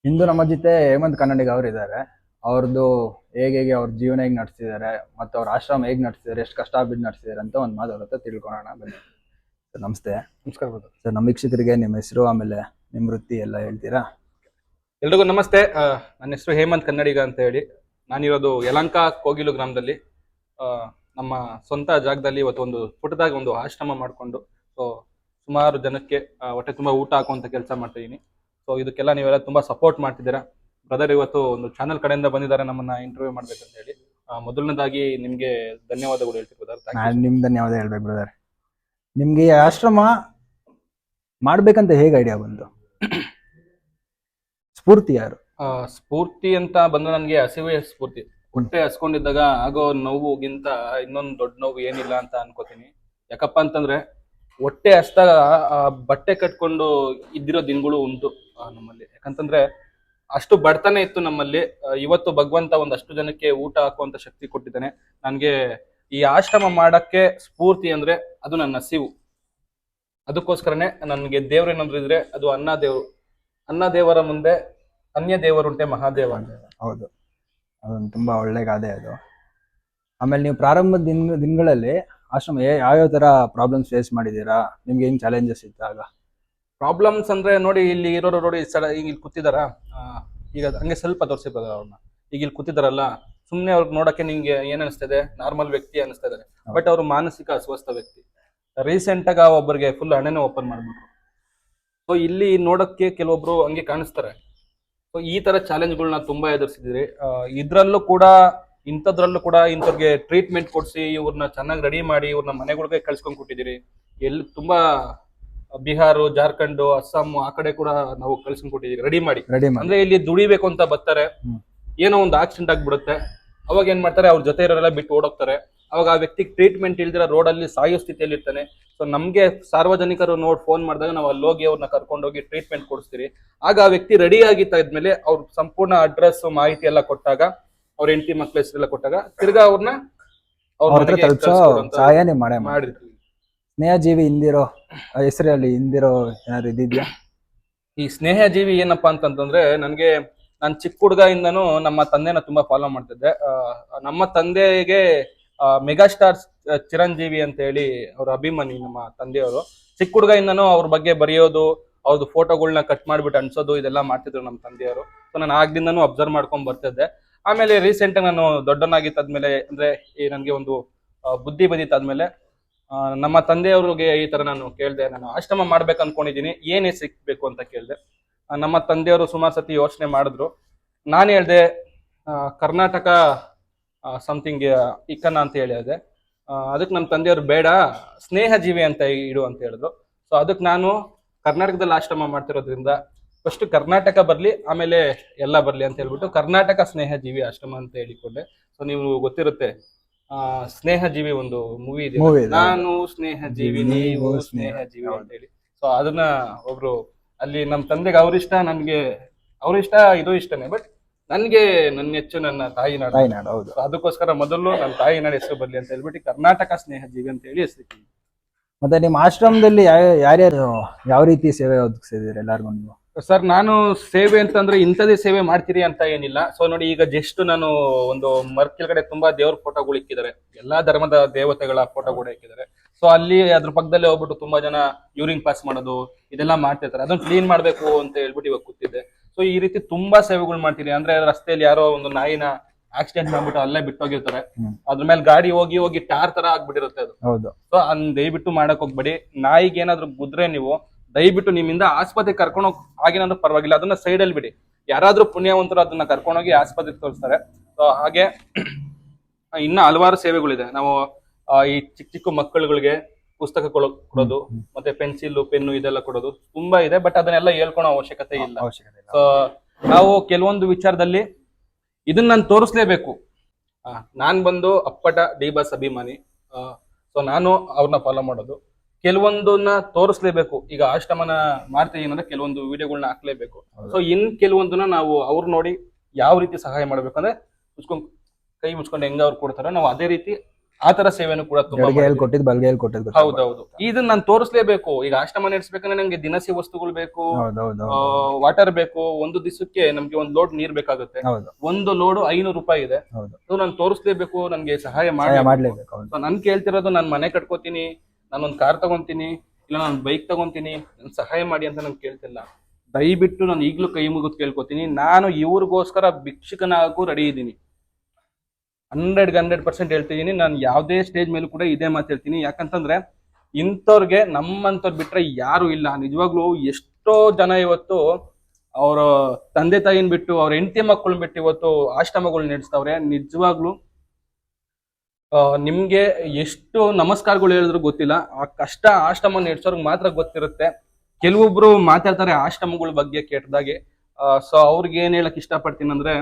ಇಂದು ನಮ್ಮ ಜೊತೆ ಹೇಮಂತ್ ಕನ್ನಡಿಗ ಅವರು ಇದ್ದಾರೆ. ಅವ್ರದ್ದು ಹೇಗೆ ಅವ್ರ ಜೀವನ ಹೇಗೆ ನಡೆಸ್ತಿದ್ದಾರೆ ಮತ್ತು ಅವ್ರ ಆಶ್ರಮ ಹೇಗೆ ನಡೆಸ್ತಿದ್ದಾರೆ, ಎಷ್ಟು ಕಷ್ಟ ಬಿದ್ದು ನಡೆಸ್ತಿದ್ದಾರೆ ಅಂತ ಒಂದು ಮಾತಾಡುತ್ತೆ, ತಿಳ್ಕೊಳ್ಳೋಣ ಬನ್ನಿ. ಸರ್ ನಮಸ್ತೆ. ನಮಸ್ಕಾರ ಬ್ರದರ್. ಸರ್ ನಮ್ಮ ವೀಕ್ಷಕರಿಗೆ ನಿಮ್ಮ ಹೆಸರು ಆಮೇಲೆ ನಿಮ್ಮ ವೃತ್ತಿ ಎಲ್ಲ ಹೇಳ್ತೀರಾ? ಎಲ್ರಿಗೂ ನಮಸ್ತೆ. ನನ್ನ ಹೆಸರು ಹೇಮಂತ್ ಕನ್ನಡಿಗ ಅಂತ ಹೇಳಿ. ನಾನಿರೋದು ಯಲಹಂಕ ಕೋಗಿಲು ಗ್ರಾಮದಲ್ಲಿ ನಮ್ಮ ಸ್ವಂತ ಜಾಗದಲ್ಲಿ ಇವತ್ತು ಒಂದು ಪುಟ್ಟದಾಗ ಒಂದು ಆಶ್ರಮ ಮಾಡಿಕೊಂಡು ಸುಮಾರು ಜನಕ್ಕೆ ಹೊಟ್ಟೆ ತುಂಬ ಊಟ ಹಾಕುವಂಥ ಕೆಲಸ ಮಾಡ್ತಿದ್ದೀನಿ. ಇದಕ್ಕೆಲ್ಲ ನೀವೆಲ್ಲ ತುಂಬ ಸಪೋರ್ಟ್ ಮಾಡ್ತಿದ್ದೀರಾ. ಬ್ರದರ್ ಇವತ್ತು ಒಂದು ಚಾನಲ್ ಕಡೆಯಿಂದ ಬಂದಿದ್ದಾರೆ ನಮ್ಮನ್ನ ಇಂಟರ್ವ್ಯೂ ಮಾಡ್ಬೇಕಂತ ಹೇಳಿ. ಮೊದಲನೇದಾಗಿ ನಿಮಗೆ ಧನ್ಯವಾದಗಳು ಹೇಳ್ತೀನಿ ಬ್ರದರ್. ನಾನು ನಿಮ್ಗೆ ಧನ್ಯವಾದ ಹೇಳ್ಬೇಕು ಬ್ರದರ್. ನಿಮ್ಗೆ ಈ ಆಶ್ರಮ ಮಾಡ್ಬೇಕಂತ ಹೇಗೆ ಐಡಿಯಾ ಬಂತು? ಸ್ಫೂರ್ತಿ ಯಾರು? ಸ್ಫೂರ್ತಿ ಅಂತ ಬಂದು ನನಗೆ ಹಸಿವೆ ಸ್ಫೂರ್ತಿ. ಹೊಟ್ಟೆ ಹಸ್ಕೊಂಡಿದ್ದಾಗ ಆಗೋ ನೋವುಗಿಂತ ಇನ್ನೊಂದು ದೊಡ್ಡ ನೋವು ಏನಿಲ್ಲ ಅಂತ ಅನ್ಕೋತೀನಿ. ಯಾಕಪ್ಪ ಅಂತಂದ್ರೆ ಹೊಟ್ಟೆ ಹಸ್ದಾಗ ಬಟ್ಟೆ ಕಟ್ಕೊಂಡು ಇದ್ದಿರೋ ದಿನಗಳು ಉಂಟು ನಮ್ಮಲ್ಲಿ. ಯಾಕಂತಂದ್ರೆ ಅಷ್ಟು ಬಡತನ ಇತ್ತು ನಮ್ಮಲ್ಲಿ. ಇವತ್ತು ಭಗವಂತ ಒಂದಷ್ಟು ಜನಕ್ಕೆ ಊಟ ಹಾಕುವಂತ ಶಕ್ತಿ ಕೊಟ್ಟಿದ್ದಾನೆ. ನನ್ಗೆ ಈ ಆಶ್ರಮ ಮಾಡಕ್ಕೆ ಸ್ಫೂರ್ತಿ ಅಂದ್ರೆ ಅದು ನನ್ನ ಹಸಿವು. ಅದಕ್ಕೋಸ್ಕರನೇ ನನಗೆ ದೇವ್ರು ಏನಾದ್ರು ಇದ್ರೆ ಅದು ಅನ್ನ ದೇವ್ರು. ಅನ್ನ ದೇವರ ಮುಂದೆ ಅನ್ಯ ದೇವರುಂಟೆ ಮಹಾದೇವ ಅಂತ. ಹೌದು, ಅದೊಂದು ತುಂಬಾ ಒಳ್ಳೆ ಗಾದೆ ಅದು. ಆಮೇಲೆ ನೀವು ಪ್ರಾರಂಭದ ದಿನಗಳಲ್ಲಿ ಆಶ್ರಮ ಯಾವ್ಯಾವ ತರ ಪ್ರಾಬ್ಲಮ್ಸ್ ಫೇಸ್ ಮಾಡಿದೀರಾ? ನಿಮ್ಗೆ ಹೆಂಗ್ ಚಾಲೆಂಜಸ್ ಇದ್ದಾಗ? ಪ್ರಾಬ್ಲಮ್ಸ್ ಅಂದ್ರೆ ನೋಡಿ, ಇಲ್ಲಿ ಇರೋರು ನೋಡಿ ಈಗ ಇಲ್ಲಿ ಕೂತಿದಾರ. ಈಗ ಹಂಗೆ ಸ್ವಲ್ಪ ತೋರಿಸಿರ್ತಾರೆ ಅವ್ರನ್ನ. ಈಗ ಇಲ್ಲಿ ಕೂತಿದಾರಲ್ಲ, ಸುಮ್ನೆ ಅವ್ರಿಗೆ ನೋಡಕ್ಕೆ ನಿಂಗೆ ಏನ್ ಅನಿಸ್ತದೆ? ನಾರ್ಮಲ್ ವ್ಯಕ್ತಿ ಅನಿಸ್ತಾ ಇದಾರೆ. ಬಟ್ ಅವರು ಮಾನಸಿಕ ಅಸ್ವಸ್ಥ ವ್ಯಕ್ತಿ. ರೀಸೆಂಟ್ ಆಗ ಒಬ್ಬರಿಗೆ ಫುಲ್ ಹಣೆನೇ ಓಪನ್ ಮಾಡ್ಬಿಟ್ರು. ಇಲ್ಲಿ ನೋಡಕ್ಕೆ ಕೆಲವೊಬ್ರು ಹಂಗೆ ಕಾಣಿಸ್ತಾರೆ. ಈ ತರ ಚಾಲೆಂಜ್ಗಳನ್ನ ತುಂಬಾ ಎದುರಿಸಿದ್ರಿ. ಇದ್ರಲ್ಲೂ ಕೂಡ ಇಂಥವ್ರಿಗೆ ಟ್ರೀಟ್ಮೆಂಟ್ ಕೊಡ್ಸಿ ಇವ್ರನ್ನ ಚೆನ್ನಾಗಿ ರೆಡಿ ಮಾಡಿ ಇವ್ರನ್ನ ಮನೆಗಳಿಗೆ ಕಳ್ಸ್ಕೊಂಡ್ ಕೊಟ್ಟಿದ್ದೀರಿ. ಎಲ್ಲಿ ತುಂಬಾ ಬಿಹಾರ, ಜಾರ್ಖಂಡ್, ಅಸ್ಸಾಂ ಆ ಕಡೆ ಕೂಡ ನಾವು ಕಳ್ಸ್ಕೊಂಡ್ ಕೊಟ್ಟಿದ್ದೀರಿ ರೆಡಿ ಮಾಡಿ. ಅಂದ್ರೆ ಇಲ್ಲಿ ದುಡಿಬೇಕು ಅಂತ ಬರ್ತಾರೆ, ಏನೋ ಒಂದು ಆಕ್ಸಿಡೆಂಟ್ ಆಗ್ಬಿಡುತ್ತೆ. ಅವಾಗ ಏನ್ ಮಾಡ್ತಾರೆ, ಅವ್ರ ಜೊತೆ ಇರೋರೆಲ್ಲ ಬಿಟ್ಟು ಓಡೋಗ್ತಾರೆ. ಅವಾಗ ಆ ವ್ಯಕ್ತಿಗೆ ಟ್ರೀಟ್ಮೆಂಟ್ ಇಲ್ದಿರ ರೋಡ್ ಅಲ್ಲಿ ಸಾಯೋ ಸ್ಥಿತಿಯಲ್ಲಿ ಇರ್ತಾನೆ. ನಮ್ಗೆ ಸಾರ್ವಜನಿಕರು ಫೋನ್ ಮಾಡಿದಾಗ ನಾವು ಅಲ್ಲಿ ಹೋಗಿ ಅವ್ರನ್ನ ಕರ್ಕೊಂಡೋಗಿ ಟ್ರೀಟ್ಮೆಂಟ್ ಕೊಡಿಸ್ತೀರಿ. ಆಗ ಆ ವ್ಯಕ್ತಿ ರೆಡಿ ಆಗಿದ್ದಾದ್ಮೇಲೆ ಅವ್ರ ಸಂಪೂರ್ಣ ಅಡ್ರೆಸ್ ಮಾಹಿತಿ ಎಲ್ಲ ಕೊಟ್ಟಾಗ, ಅವ್ರ ಹೆಂಡತಿ ಮಕ್ಳ ಹೆಸರೆಲ್ಲ ಕೊಟ್ಟಾಗ ತಿರ್ಗಾ ಅವ್ರನ್ನ ಮಾಡಿರ್ತೀವಿ. ಸ್ನೇಹಜೀವಿ ಹಿಂದಿರೋ ಹೆಸರಲ್ಲಿ ಹಿಂದಿರೋ ಏನಾದ್ರು ಇದಿದ್ಯಾ? ಈ ಸ್ನೇಹಜೀವಿ ಏನಪ್ಪಾ ಅಂತಂದ್ರೆ, ನಾನು ಚಿಕ್ಕ ಹುಡುಗಿಂದನೂ ನಮ್ಮ ತಂದೆನ ತುಂಬಾ ಫಾಲೋ ಮಾಡ್ತಿದ್ದೆ. ನಮ್ಮ ತಂದೆಗೆ ಮೆಗಾಸ್ಟಾರ್ ಚಿರಂಜೀವಿ ಅಂತ ಹೇಳಿ ಅವ್ರ ಅಭಿಮಾನಿ ನಮ್ಮ ತಂದೆಯವರು. ಚಿಕ್ಕ ಹುಡುಗಿಂದನೂ ಅವ್ರ ಬಗ್ಗೆ ಬರೆಯೋದು, ಅವ್ರದ್ದು ಫೋಟೋಗಳನ್ನ ಕಟ್ ಮಾಡ್ಬಿಟ್ಟು ಅನ್ಸೋದು, ಇದೆಲ್ಲ ಮಾಡ್ತಿದ್ರು ನಮ್ಮ ತಂದೆಯವರು. ನಾನು ಆಗ್ದಿಂದನೂ ಅಬ್ಸರ್ವ್ ಮಾಡ್ಕೊಂಡ್ ಬರ್ತಿದ್ದೆ. ಆಮೇಲೆ ರೀಸೆಂಟ್ ಆಗಿ ನಾನು ದೊಡ್ಡನಾಗಿದ್ದಾದ್ಮೇಲೆ, ಅಂದ್ರೆ ಈ ನನಗೆ ಒಂದು ಬುದ್ಧಿ ಬಂದಿತ್ತಾದ್ಮೇಲೆ ನಮ್ಮ ತಂದೆಯವ್ರಿಗೆ ಈ ತರ ನಾನು ಕೇಳಿದೆ, ನಾನು ಆಶ್ರಮ ಮಾಡ್ಬೇಕು ಅನ್ಕೊಂಡಿದ್ದೀನಿ, ಏನೇ ಸಿಕ್ಬೇಕು ಅಂತ ಕೇಳಿದೆ. ನಮ್ಮ ತಂದೆಯವರು ಸುಮಾರು ಸತಿ ಯೋಚನೆ ಮಾಡಿದ್ರು. ನಾನು ಹೇಳ್ದೆ ಕರ್ನಾಟಕ ಸಮಥಿಂಗ್ ಇಕ್ಕನ ಅಂತ ಹೇಳಿದೆ. ಅದಕ್ಕೆ ನಮ್ಮ ತಂದೆಯವರು ಬೇಡ, ಸ್ನೇಹಜೀವಿ ಅಂತ ಇಡು ಅಂತ ಹೇಳಿದ್ರು. ಅದಕ್ಕೆ ನಾನು ಕರ್ನಾಟಕದಲ್ಲಿ ಆಶ್ರಮ ಮಾಡ್ತಿರೋದ್ರಿಂದ ಫಸ್ಟ್ ಕರ್ನಾಟಕ ಬರ್ಲಿ, ಆಮೇಲೆ ಎಲ್ಲ ಬರ್ಲಿ ಅಂತ ಹೇಳ್ಬಿಟ್ಟು ಕರ್ನಾಟಕ ಸ್ನೇಹಜೀವಿ ಆಶ್ರಮ ಅಂತ ಹೇಳಿಕೊಂಡೆ. ನೀವು ಗೊತ್ತಿರುತ್ತೆ, ಸ್ನೇಹಜೀವಿ ಒಂದು ಮೂವಿ ಇದೆ, ನಾನು ಸ್ನೇಹಜೀವಿ ನೀವು ಸ್ನೇಹಜೀವಿ ಅಂತ ಹೇಳಿ. ಅದನ್ನ ಒಬ್ರು ಅಲ್ಲಿ ನಮ್ಮ ತಂದೆಗೆ ಅವ್ರಿಷ್ಟ, ನನ್ಗೆ ಅವ್ರಿಷ್ಟ, ಇದು ಇಷ್ಟನೇ. ಬಟ್ ನನ್ಗೆ ನನ್ನ ಹೆಚ್ಚು ನನ್ನ ತಾಯಿನಾಡು. ಹೌದು. ಅದಕ್ಕೋಸ್ಕರ ಮೊದಲು ನನ್ನ ತಾಯಿನಾಡು ಹೆಸರು ಬರ್ಲಿ ಅಂತ ಹೇಳ್ಬಿಟ್ಟು ಕರ್ನಾಟಕ ಸ್ನೇಹಜೀವಿ ಅಂತ ಹೇಳಿ ಹೆಸರು. ಮತ್ತೆ ನಿಮ್ಮ ಆಶ್ರಮದಲ್ಲಿ ಯಾರ್ಯಾರು ಯಾವ ರೀತಿ ಸೇವೆ ಒದಗಿಸಿದ್ದೀರಿ ಎಲ್ಲಾರ್ಗು ನೀವು? ಸರ್, ನಾನು ಸೇವೆ ಅಂತಂದ್ರೆ ಇಂಥದೇ ಸೇವೆ ಮಾಡ್ತೀರಿ ಅಂತ ಏನಿಲ್ಲ. ನೋಡಿ, ಈಗ ಜಸ್ಟ್ ನಾನು ಒಂದು ಕೆಳಗಡೆ ತುಂಬಾ ದೇವ್ರ ಫೋಟೋಗಳು ಇಕ್ಕಿದ್ದಾರೆ, ಎಲ್ಲಾ ಧರ್ಮದ ದೇವತೆಗಳ ಫೋಟೋಗಳು ಇಕ್ಕಿದ್ದಾರೆ. ಅಲ್ಲಿ ಅದ್ರ ಪಕ್ಕದಲ್ಲೇ ಹೋಗ್ಬಿಟ್ಟು ತುಂಬಾ ಜನ ಯೂರಿನ್ ಪಾಸ್ ಮಾಡೋದು ಇದೆಲ್ಲ ಮಾಡ್ತಿರ್ತಾರೆ. ಅದನ್ನ ಕ್ಲೀನ್ ಮಾಡ್ಬೇಕು ಅಂತ ಹೇಳ್ಬಿಟ್ಟು ಇವಾಗ ಕೂತಿದ್ದೆ. ಈ ರೀತಿ ತುಂಬಾ ಸೇವೆಗಳು ಮಾಡ್ತೀನಿ. ಅಂದ್ರೆ ರಸ್ತೆಯಲ್ಲಿ ಯಾರೋ ಒಂದು ನಾಯಿನ ಆಕ್ಸಿಡೆಂಟ್ ಮಾಡ್ಬಿಟ್ಟು ಅಲ್ಲೇ ಬಿಟ್ಟೋಗಿರ್ತಾರೆ, ಅದ್ರ ಮೇಲೆ ಗಾಡಿ ಹೋಗಿ ಹೋಗಿ ಟಾರ್ ತರ ಆಗ್ಬಿಟ್ಟಿರುತ್ತೆ ಅದು. ಹೌದು. ದಯವಿಟ್ಟು ಮಾಡಕ್ ಹೋಗ್ಬೇಡಿ. ನಾಯಿಗೆ ಏನಾದ್ರು ಗುದ್ರೆ ನೀವು ದಯವಿಟ್ಟು ನಿಮ್ಮಿಂದ ಆಸ್ಪತ್ರೆಗೆ ಕರ್ಕೊಂಡೋಗಿ ಆಗಿನಾದ್ರೂ ಪರವಾಗಿಲ್ಲ, ಅದನ್ನ ಸೈಡ್ ಅಲ್ಲಿ ಬಿಡಿ. ಯಾರಾದ್ರೂ ಪುಣ್ಯವಂತರು ಅದನ್ನ ಕರ್ಕೊಂಡೋಗಿ ಆಸ್ಪತ್ರೆಗೆ ತೋರಿಸ್ತಾರೆ. ಹಾಗೆ ಇನ್ನ ಹಲವಾರು ಸೇವೆಗಳಿದೆ. ನಾವು ಈ ಚಿಕ್ಕ ಚಿಕ್ಕ ಮಕ್ಕಳುಗಳಿಗೆ ಪುಸ್ತಕ ಕೊಡೋದು, ಮತ್ತೆ ಪೆನ್ಸಿಲ್, ಪೆನ್ನು ಇದೆಲ್ಲ ಕೊಡೋದು ತುಂಬಾ ಇದೆ. ಬಟ್ ಅದನ್ನೆಲ್ಲ ಹೇಳ್ಕೊಳೋ ಅವಶ್ಯಕತೆ ಇಲ್ಲ. ನಾವು ಕೆಲವೊಂದು ವಿಚಾರದಲ್ಲಿ ಇದನ್ನ ನಾನು ತೋರಿಸ್ಲೇಬೇಕು. ನಾನ್ ಬಂದು ಅಪ್ಪಟ ಡಿ ಬಾಸ್ ಅಭಿಮಾನಿ. ನಾನು ಅವ್ರನ್ನ ಫಾಲೋ ಮಾಡೋದು. ಕೆಲವೊಂದನ್ನ ತೋರಿಸ್ಲೇಬೇಕು. ಈಗ ಆಶ್ರಮನ ಮಾಡ್ತೀವಿ ಅಂದ್ರೆ ಕೆಲವೊಂದು ವಿಡಿಯೋಗಳನ್ನ ಹಾಕ್ಲೇಬೇಕು. ಇನ್ ಕೆಲವೊಂದನ್ನ ನಾವು ಅವ್ರು ನೋಡಿ ಯಾವ ರೀತಿ ಸಹಾಯ ಮಾಡ್ಬೇಕಂದ್ರೆ ಕೈ ಮುಚ್ಕೊಂಡು ಹೆಂಗ ಅವ್ರು ಕೊಡ್ತಾರೋ ನಾವು ಅದೇ ರೀತಿ ಆ ತರ ಸೇವೆನೂ ಕೂಡ ತುಂಬಾ ಎಡಗೈಯಲ್ಲಿ ಮಾಡಿದ್ದೀನಿ. ಕೊಟ್ಟಿದ್ದು ಬಲಗೈಯಲ್ಲಿ ಕೊಟ್ಟಿದ್ದು ಹೌದೌದು, ಇದನ್ನ ನಾನು ತೋರಿಸ್ಲೇಬೇಕು. ಈಗ ಆಶ್ರಮ ನಡೆಸ್ಬೇಕಂದ್ರೆ ನಂಗೆ ದಿನಸಿ ವಸ್ತುಗಳು ಬೇಕು, ಹೌದೌದು ವಾಟರ್ ಬೇಕು. ಒಂದು ದಿವಸಕ್ಕೆ ನಮ್ಗೆ ಒಂದ್ ಲೋಡ್ ನೀರ್ ಬೇಕಾಗುತ್ತೆ. ಹೌದು ಒಂದು ಲೋಡ್ 500 ರೂಪಾಯಿ ಇದೆ. ಹೌದು ಸೊ ನಾನು ತೋರಿಸ್ಲೇಬೇಕು, ನನ್ಗೆ ಸಹಾಯ ಸಹಾಯ ಮಾಡಿ. ಮಾಡ್ಲೇಬೇಕು. ಹೌದು ಸೊ ನನ್ ಕೇಳ್ತಿರೋದು, ನಾನು ಮನೆ ಕಟ್ಕೋತೀನಿ, ನಾನೊಂದ್ ಕಾರ್ ತಗೊಂತೀನಿ, ಇಲ್ಲ ನಾನು ಬೈಕ್ ತಗೊಂತೀನಿ, ನನ್ ಸಹಾಯ ಮಾಡಿ ಅಂತ ನಾನು ಕೇಳ್ತಿಲ್ಲ. ದಯವಿಟ್ಟು ನಾನು ಈಗ್ಲೂ ಕೈ ಮುಗಿದು ಕೇಳ್ಕೊತೀನಿ, ನಾನು ಇವ್ರಿಗೋಸ್ಕರ ಭಿಕ್ಷುಕನಾಗೂ ರೆಡಿ ಇದ್ದೀನಿ. 100% ಹೇಳ್ತಿದ್ದೀನಿ. ನಾನು ಯಾವುದೇ ಸ್ಟೇಜ್ ಮೇಲೂ ಕೂಡ ಇದೇ ಮಾತು ಹೇಳ್ತೀನಿ. ಯಾಕಂತಂದ್ರೆ ಇಂಥವ್ರಿಗೆ ನಮ್ಮಂತವ್ರು ಬಿಟ್ರೆ ಯಾರು ಇಲ್ಲ. ನಿಜವಾಗ್ಲೂ ಎಷ್ಟೋ ಜನ ಇವತ್ತು ಅವ್ರ ತಂದೆ ತಾಯಿನ ಬಿಟ್ಟು, ಅವ್ರ ಹೆಂಡತಿ ಮಕ್ಕಳನ್ನ ಬಿಟ್ಟು ಇವತ್ತು ಆಶ್ರಮಗಳು ನಡೆಸ್ತವ್ರೆ. ನಿಜವಾಗ್ಲೂ ನಿಮ್ಗೆ ಎಷ್ಟು ನಮಸ್ಕಾರಗಳು ಹೇಳಿದ್ರು ಗೊತ್ತಿಲ್ಲ. ಆ ಕಷ್ಟ ಆಶ್ರಮ ನಡೆಸೋರ್ಗೆ ಮಾತ್ರ ಗೊತ್ತಿರುತ್ತೆ. ಕೆಲವೊಬ್ರು ಮಾತಾಡ್ತಾರೆ ಆಶ್ರಮಗಳ ಬಗ್ಗೆ ಕೆಟ್ಟದಾಗಿ. ಸೊ ಅವ್ರಿಗೆ ಏನ್ ಹೇಳಕ್ ಇಷ್ಟಪಡ್ತೀನಿ ಅಂದ್ರೆ,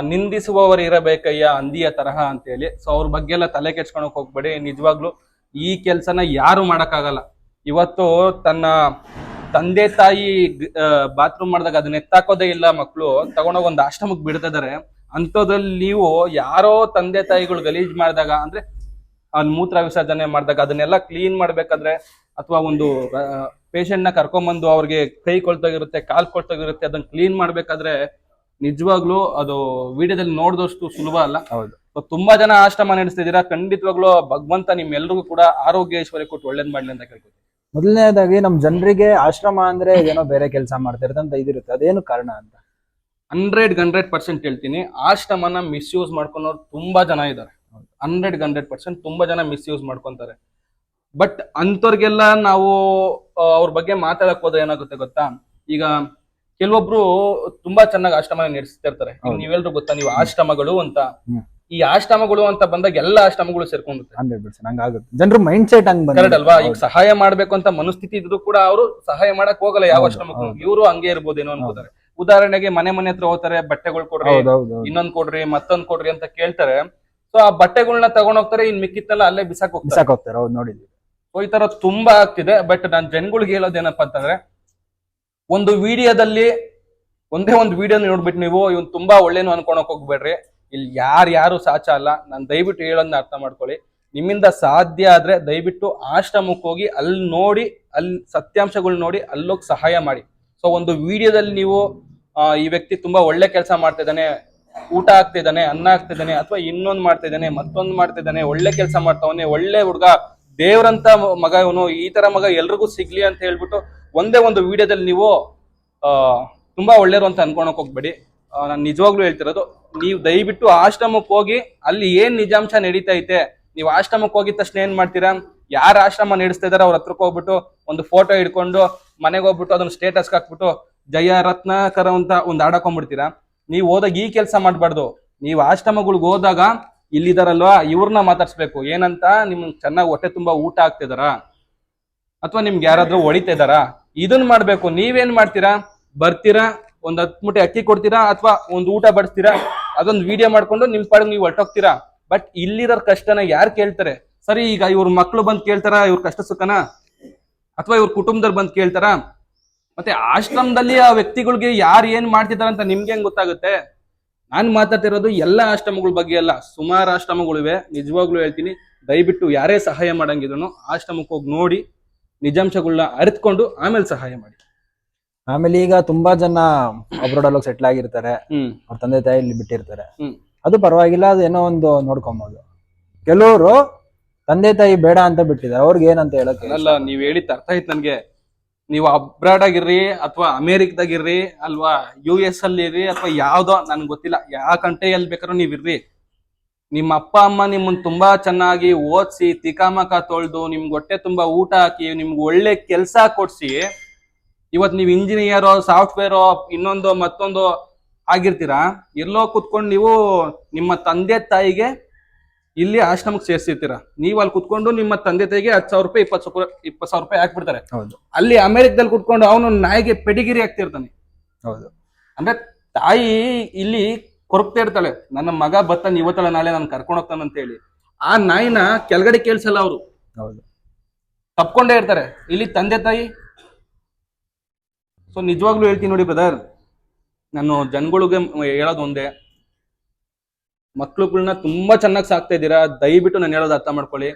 ನಿಂದಿಸುವವರು ಇರಬೇಕಯ್ಯ ಹಂದಿಯ ತರಹ ಅಂತೇಳಿ. ಸೊ ಅವ್ರ ಬಗ್ಗೆ ಎಲ್ಲ ತಲೆ ಕೆಡ್ಸ್ಕೊಳಕ್ ಹೋಗ್ಬೇಡಿ. ನಿಜವಾಗ್ಲು ಈ ಕೆಲ್ಸನ ಯಾರು ಮಾಡಕ್ಕಾಗಲ್ಲ. ಇವತ್ತು ತನ್ನ ತಂದೆ ತಾಯಿ ಬಾತ್ರೂಮ್ ಮಾಡಿದಾಗ ಅದನ್ನ ಎತ್ತಾಕೋದೇ ಇಲ್ಲ ಮಕ್ಕಳು, ತಗೊಂಡೋಗಿ ಒಂದು ಆಶ್ರಮಕ್ಕೆ ಬಿಡ್ತಿದ್ದಾರೆ. ಅಂಥದ್ರಲ್ಲಿ ನೀವು ಯಾರೋ ತಂದೆ ತಾಯಿಗಳು ಗಲೀಜ್ ಮಾಡಿದಾಗ, ಅಂದ್ರೆ ಮೂತ್ರ ವಿಸರ್ಜನೆ ಮಾಡಿದಾಗ ಅದನ್ನೆಲ್ಲ ಕ್ಲೀನ್ ಮಾಡ್ಬೇಕಾದ್ರೆ, ಅಥವಾ ಒಂದು ಪೇಷಂಟ್ ನ ಕರ್ಕೊಂಬಂದು ಅವ್ರಿಗೆ ಕೈ ಕೊಳ್ತೋಗಿರುತ್ತೆ, ಕಾಲ್ ಕೊಳ್ತೋಗಿರುತ್ತೆ, ಅದನ್ನ ಕ್ಲೀನ್ ಮಾಡ್ಬೇಕಾದ್ರೆ ನಿಜವಾಗ್ಲೂ ಅದು ವಿಡಿಯೋದಲ್ಲಿ ನೋಡಿದಷ್ಟು ಸುಲಭ ಅಲ್ಲ. ಹೌದು ತುಂಬಾ ಜನ ಆಶ್ರಮ ನಡೆಸ್ತಿದ್ದೀರಾ. ಖಂಡಿತವಾಗ್ಲೂ ಭಗವಂತ ನಿಮ್ಮೆಲ್ರಿಗೂ ಕೂಡ ಆರೋಗ್ಯ ಐಶ್ವರ್ಯ ಕೊಟ್ಟು ಒಳ್ಳೇದ್ ಮಾಡ್ಲಿ ಅಂತ ಕೇಳ್ಕೊತೀನಿ. ಮೊದಲನೇದಾಗಿ ನಮ್ ಜನರಿಗೆ ಆಶ್ರಮ ಅಂದ್ರೆ ಏನೋ ಬೇರೆ ಕೆಲಸ ಮಾಡ್ತಿರುತ್ತೆ ಅಂತ ಇದಿರುತ್ತೆ, ಅದೇನು ಕಾರಣ ಅಂತ? 100% ಹೇಳ್ತೀನಿ. ಆಶ್ರಮನ ಮಿಸ್ಯೂಸ್ ಮಾಡ್ಕೊಳೋರು ತುಂಬಾ ಜನ ಇದ್ದಾರೆ. 100% ತುಂಬಾ ಜನ ಮಿಸ್ಯೂಸ್ ಮಾಡ್ಕೊಂತಾರೆ. ಬಟ್ ಅಂತವ್ರಿಗೆಲ್ಲ ನಾವು ಅವ್ರ ಬಗ್ಗೆ ಮಾತಾಡಕ್ ಹೋದ್ರೆ ಏನಾಗುತ್ತೆ ಗೊತ್ತಾ? ಈಗ ಕೆಲವೊಬ್ರು ತುಂಬಾ ಚೆನ್ನಾಗಿ ಆಶ್ರಮ ನಡೆಸ್ತಿರ್ತಾರೆ. ನೀವೆಲ್ರು ಗೊತ್ತಾ, ನೀವು ಆಶ್ರಮಗಳು ಅಂತ, ಈ ಆಶ್ರಮಗಳು ಅಂತ ಬಂದಾಗ ಎಲ್ಲ ಆಶ್ರಮಗಳು ಸೇರ್ಕೊಂಡುತ್ತೆ. 100% ಹಂಗಾಗುತ್ತೆ. ಜನರು ಮೈಂಡ್ ಸೆಟ್ ಹಂಗ್ ಕರೆಕ್ಟ್ ಅಲ್ವಾ? ಈಗ ಸಹಾಯ ಮಾಡ್ಬೇಕು ಅಂತ ಮನಸ್ಥಿತಿ ಇದ್ರು ಕೂಡ ಅವರು ಸಹಾಯ ಮಾಡಕ್ ಹೋಗಲ್ಲ ಯಾವ ಆಶ್ರಮಕ್ಕೂ. ಇವರು ಹಂಗೆ ಇರ್ಬೋದೇನೋ ಅನ್ಕೋತಾರೆ. ಉದಾಹರಣೆಗೆ ಮನೆ ಹತ್ರ ಹೋಗ್ತಾರೆ, ಬಟ್ಟೆಗಳು ಕೊಡ್ರಿ, ಇನ್ನೊಂದ್ ಕೊಡ್ರಿ, ಮತ್ತೊಂದ್ ಕೊಡ್ರಿ ಅಂತ ಕೇಳ್ತಾರೆ. ಸೊ ಆ ಬಟ್ಟೆಗಳನ್ನ ತಗೊಂಡೋಗ್ತಾರೆ, ಇನ್ ಮಿಕ್ಕಿತ್ತಲ್ಲ ಅಲ್ಲೇ ಬಿಸಾಕ್ ಹೋಗ್ತಾರೆ. ಹೌದು ನೋಡಿದ್ವಿ. ಸೊ ಈ ತರ ತುಂಬಾ ಆಗ್ತಿದೆ. ಬಟ್ ನಾನ್ ಜನಗಳಿಗೆ ಹೇಳೋದೇನಪ್ಪಾ ಅಂತಂದ್ರೆ, ಒಂದು ವಿಡಿಯೋದಲ್ಲಿ ಒಂದೇ ಒಂದು ವಿಡಿಯೋ ನೋಡ್ಬಿಟ್ಟು ನೀವು ಇವ್ನು ತುಂಬಾ ಒಳ್ಳೇನು ಅನ್ಕೊಳಕ್ ಹೋಗ್ಬೇಡ್ರಿ. ಇಲ್ಲಿ ಯಾರು ಸಾಚ ಅಲ್ಲ. ನಾನು ದಯವಿಟ್ಟು ಹೇಳೋದನ್ನ ಅರ್ಥ ಮಾಡ್ಕೊಳ್ಳಿ. ನಿಮ್ಮಿಂದ ಸಾಧ್ಯ ಆದ್ರೆ ದಯವಿಟ್ಟು ಆಶ್ರಮಕ್ಕೆ ಹೋಗಿ ಅಲ್ಲಿ ನೋಡಿ, ಅಲ್ಲಿ ಸತ್ಯಾಂಶಗಳು ನೋಡಿ ಅಲ್ಲೋಗಿ ಸಹಾಯ ಮಾಡಿ. ಸೊ ಒಂದು ವಿಡಿಯೋದಲ್ಲಿ ನೀವು ಈ ವ್ಯಕ್ತಿ ತುಂಬಾ ಒಳ್ಳೆ ಕೆಲಸ ಮಾಡ್ತಿದ್ದಾನೆ, ಊಟ ಆಗ್ತಿದ್ದಾನೆ, ಅನ್ನ ಆಗ್ತಿದ್ದಾನೆ, ಅಥವಾ ಇನ್ನೊಂದು ಮಾಡ್ತಿದ್ದಾನೆ, ಮತ್ತೊಂದು ಮಾಡ್ತಿದ್ದಾನೆ, ಒಳ್ಳೆ ಕೆಲಸ ಮಾಡ್ತಾವನೆ, ಒಳ್ಳೆ ಹುಡುಗ, ದೇವ್ರಂತ ಮಗ ಇವನು, ಈ ತರ ಮಗ ಎಲ್ರಿಗೂ ಸಿಗ್ಲಿ ಅಂತ ಹೇಳ್ಬಿಟ್ಟು ಒಂದೇ ಒಂದು ವಿಡಿಯೋದಲ್ಲಿ ನೀವು ತುಂಬಾ ಒಳ್ಳೇರು ಅಂತ ಅನ್ಕೊಳಕ್ ಹೋಗ್ಬೇಡಿ. ನಾನು ನಿಜವಾಗ್ಲೂ ಹೇಳ್ತಿರೋದು, ನೀವು ದಯವಿಟ್ಟು ಆಶ್ರಮಕ್ಕೆ ಹೋಗಿ ಅಲ್ಲಿ ಏನ್ ನಿಜಾಂಶ ನಡೀತಾ ಐತೆ. ನೀವು ಆಶ್ರಮಕ್ಕೆ ಹೋಗಿದ ತಕ್ಷಣ ಏನ್ ಮಾಡ್ತೀರಾ, ಯಾರ ಆಶ್ರಮ ನಡೆಸ್ತಾ ಇದಾರೆ ಅವ್ರ ಹತ್ರಕ್ಕೆ ಹೋಗ್ಬಿಟ್ಟು ಒಂದು ಫೋಟೋ ಹಿಡ್ಕೊಂಡು ಮನೆಗೆ ಹೋಗ್ಬಿಟ್ಟು ಅದನ್ನ ಸ್ಟೇಟಸ್ ಹಾಕ್ಬಿಟ್ಟು ಜಯ ರತ್ನಾಕರ ಅಂತ ಒಂದು ಹಾಡಾಕೊಂಡ್ಬಿಡ್ತೀರಾ. ನೀವು ಹೋದಾಗ ಈ ಕೆಲಸ ಮಾಡ್ಬಾರ್ದು. ನೀವು ಆಶ್ರಮಗಳಿಗೆ ಹೋದಾಗ ಇಲ್ಲಿದಾರಲ್ವಾ ಇವ್ರನ್ನ ಮಾತಾಡ್ಸ್ಬೇಕು. ಏನಂತ, ನಿಮ್ ಚೆನ್ನಾಗಿ ಹೊಟ್ಟೆ ತುಂಬಾ ಊಟ ಆಗ್ತಿದಾರ, ಅಥವಾ ನಿಮ್ಗೆ ಯಾರಾದ್ರೂ ಹೊಡಿತಾ ಇದಾರ, ಇದನ್ ಮಾಡ್ಬೇಕು. ನೀವೇನ್ ಮಾಡ್ತೀರಾ, ಬರ್ತೀರಾ, ಒಂದ್ 10 ಮುಟ್ಟೆ ಅಕ್ಕಿ ಕೊಡ್ತೀರಾ, ಅಥವಾ ಒಂದು ಊಟ ಬಡಿಸ್ತೀರಾ, ಅದೊಂದು ವಿಡಿಯೋ ಮಾಡ್ಕೊಂಡು ನಿಮ್ ಪಾಡಿಗೆ ನೀವು ಹೊರಟೋಗ್ತೀರಾ. ಬಟ್ ಇಲ್ಲಿರೋ ಕಷ್ಟನ ಯಾರು ಕೇಳ್ತಾರೆ? ಸರಿ, ಈಗ ಇವ್ರ ಮಕ್ಳು ಬಂದ್ ಕೇಳ್ತಾರ ಇವ್ರ ಕಷ್ಟ ಸುಖನ, ಅಥವಾ ಇವ್ರ ಕುಟುಂಬದವ್ರು ಬಂದ್ ಕೇಳ್ತಾರ? ಮತ್ತೆ ಆಶ್ರಮದಲ್ಲಿ ಆ ವ್ಯಕ್ತಿಗಳಿಗೆ ಯಾರು ಏನ್ ಮಾಡ್ತಿದಾರ ಅಂತ ನಿಮ್ಗೆ ಹೆಂಗ್ ಗೊತ್ತಾಗುತ್ತೆ? ನಾನ್ ಮಾತಾಡ್ತಿರೋದು ಎಲ್ಲ ಆಶ್ರಮಗಳ ಬಗ್ಗೆ ಅಲ್ಲ, ಸುಮಾರು ಆಶ್ರಮಗಳಿವೆ. ನಿಜವಾಗ್ಲೂ ಹೇಳ್ತೀನಿ, ದಯವಿಟ್ಟು ಯಾರೇ ಸಹಾಯ ಮಾಡಂಗಿದ್ರು ಆಶ್ರಮಕ್ಕೆ ಹೋಗಿ ನೋಡಿ, ನಿಜಾಂಶಗಳನ್ನ ಅರಿತುಕೊಂಡು ಆಮೇಲೆ ಸಹಾಯ ಮಾಡಿ. ಆಮೇಲೆ ಈಗ ತುಂಬಾ ಜನ ಅಬ್ರಾಡ್ ಅಲ್ಲಿ ಸೆಟ್ಲ್ ಆಗಿರ್ತಾರೆ, ಅವ್ರ ತಂದೆ ತಾಯಿ ಇಲ್ಲಿ ಬಿಟ್ಟಿರ್ತಾರೆ. ಅದು ಪರವಾಗಿಲ್ಲ, ಅದು ಏನೋ ಒಂದು ನೋಡ್ಕೊಬಹುದು. ಕೆಲವರು ತಂದೆ ತಾಯಿ ಬೇಡ ಅಂತ ಬಿಟ್ಟಿದ್ದಾರೆ, ಅವ್ರಿಗೆ ಏನಂತ ಹೇಳಕ್? ಅಲ್ಲ, ನೀವ್ ಹೇಳಿದ ಅರ್ಥ ಆಯ್ತು ನನ್ಗೆ. ನೀವು ಅಬ್ರಾಡ್ ಆಗಿರ್ರಿ, ಅಥವಾ ಅಮೇರಿಕದಾಗಿರ್ರಿ, ಅಲ್ವಾ US ಅಲ್ಲಿ ಇರ್ರಿ, ಅಥವಾ ಯಾವ್ದೋ ನನ್ಗೆ ಗೊತ್ತಿಲ್ಲ ಯಾವ ಕಂಟ್ರಿಯಲ್ಲಿ ಬೇಕಾದ್ರೂ ನೀವ್ ಇರ್ರಿ. ನಿಮ್ಮ ಅಪ್ಪ ಅಮ್ಮ ನಿಮ್ಮನ್ನ ತುಂಬಾ ಚೆನ್ನಾಗಿ ಓದಿಸಿ, ತಿಕಾಮಕ ತೊಳ್ದು, ನಿಮ್ಗೆ ಹೊಟ್ಟೆ ತುಂಬಾ ಊಟ ಹಾಕಿ, ನಿಮ್ಗೆ ಒಳ್ಳೆ ಕೆಲ್ಸ ಕೊಡ್ಸಿ, ಇವತ್ ನೀವ್ ಇಂಜಿನಿಯರೋ, ಸಾಫ್ಟ್ವೇರೋ, ಇನ್ನೊಂದು ಮತ್ತೊಂದು ಆಗಿರ್ತೀರಾ. ಎಲ್ಲೋ ಕುತ್ಕೊಂಡು ನೀವು ನಿಮ್ಮ ತಂದೆ ತಾಯಿಗೆ ಇಲ್ಲಿ ಆಶ್ರಮಕ್ಕೆ ಸೇರ್ಸಿರ್ತೀರಾ. ನೀವು ಅಲ್ಲಿ ಕುತ್ಕೊಂಡು ನಿಮ್ಮ ತಂದೆ ತಾಯಿಗೆ 10,000 ರೂಪಾಯಿ 20,000 ರೂಪಾಯಿ ಹಾಕ್ಬಿಡ್ತಾರೆ. ಹೌದು. ಅಲ್ಲಿ ಅಮೆರಿಕದಲ್ಲಿ ಕುತ್ಕೊಂಡು ಅವನು ನಾಯಿಗೆ ಪೆಡಿಗಿರಿ ಹಾಕ್ತಿರ್ತಾನೆ. ಹೌದು. ಅಂದ್ರೆ ತಾಯಿ ಇಲ್ಲಿ ಕೊರಗ್ತಾ ಇರ್ತಾಳೆ, ನನ್ನ ಮಗ ಬತ್ತಾನೆ ಇವತ್ತಲ್ಲ ನಾಳೆ ನಾನು ಕರ್ಕೊಂಡು ಹೋಗ್ತಾನೆ ಅಂತ ಹೇಳಿ. ಆ ನಾಯಿನ ಕೆಳಗಡೆ ಕೇಳ್ಸಲ್ಲ ಅವರು. ಹೌದು. ತಪ್ಕೊಂಡೇ ಇರ್ತಾರೆ. ಇಲ್ಲಿ ತಂದೆ ತಾಯಿ. ಸೊ ನಿಜವಾಗ್ಲೂ ಹೇಳ್ತೀನಿ ನೋಡಿ ಬ್ರದರ್, ನಾನು ಜನಗಳಿಗೆ ಹೇಳೋದು ಒಂದೇ, ಮಕ್ಳುಗಳ್ನ ತುಂಬಾ ಚೆನ್ನಾಗಿ ಸಾಕ್ತಾ ಇದ್ದೀರಾ. ದಯವಿಟ್ಟು ನಾನು ಹೇಳೋದು ಅರ್ಥ ಮಾಡ್ಕೊಳ್ಳಿ.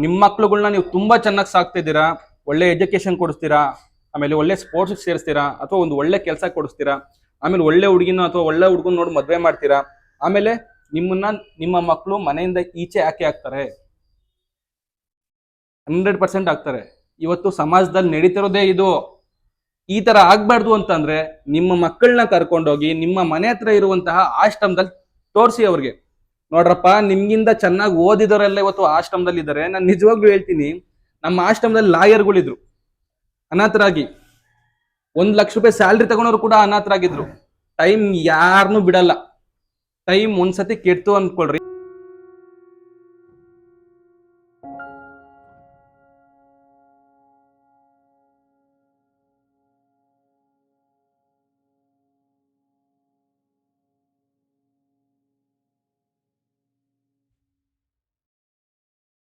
ನಿಮ್ಮ ಮಕ್ಳುಗಳ್ನ ನೀವು ತುಂಬಾ ಚೆನ್ನಾಗಿ ಸಾಕ್ತಾ ಇದ್ದೀರಾ, ಒಳ್ಳೆ ಎಜುಕೇಶನ್ ಕೊಡಿಸ್ತೀರಾ, ಆಮೇಲೆ ಒಳ್ಳೆ ಸ್ಪೋರ್ಟ್ಸ್ ಸೇರಿಸ್ತೀರಾ, ಅಥವಾ ಒಂದು ಒಳ್ಳೆ ಕೆಲಸ ಕೊಡಿಸ್ತೀರಾ, ಆಮೇಲೆ ಒಳ್ಳೆ ಹುಡುಗಿನ ಅಥವಾ ಒಳ್ಳೆ ಹುಡುಗನ ನೋಡಿ ಮದ್ವೆ ಮಾಡ್ತೀರಾ. ಆಮೇಲೆ ನಿಮ್ಮ ಮಕ್ಕಳು ಮನೆಯಿಂದ ಈಚೆ ಯಾಕೆ ಆಗ್ತಾರೆ? 100% ಆಗ್ತಾರೆ. ಇವತ್ತು ಸಮಾಜದಲ್ಲಿ ನಡೀತಿರೋದೇ ಇದು. ಈ ತರ ಆಗ್ಬಾರ್ದು ಅಂತಂದ್ರೆ ನಿಮ್ಮ ಮಕ್ಕಳನ್ನ ಕರ್ಕೊಂಡೋಗಿ ನಿಮ್ಮ ಮನೆ ಹತ್ರ ಇರುವಂತಹ ಆಶ್ರಮದಲ್ಲಿ ತೋರಿಸಿ ಅವ್ರಿಗೆ. ನೋಡ್ರಪ್ಪ, ನಿಮ್ಗಿಂತ ಚೆನ್ನಾಗಿ ಓದಿದವರೆಲ್ಲ ಇವತ್ತು ಆಶ್ರಮದಲ್ಲಿ ಇದ್ದಾರೆ. ನಾನು ನಿಜವಾಗ್ಲೂ ಹೇಳ್ತೀನಿ, ನಮ್ಮ ಆಶ್ರಮದಲ್ಲಿ ಲಾಯರ್ಗಳಿದ್ರು, ಅನಾಥರಾಗಿ 1 ಲಕ್ಷ ರೂಪಾಯಿ ಸ್ಯಾಲ್ರಿ ತಗೊಂಡವ್ರು ಕೂಡ ಅನಾಥರಾಗಿದ್ರು. ಟೈಮ್ ಯಾರನ್ನೂ ಬಿಡಲ್ಲ. ಟೈಮ್ ಒಂದ್ಸತಿ ಕೆಡ್ತು ಅನ್ಕೊಳ್ರಿ,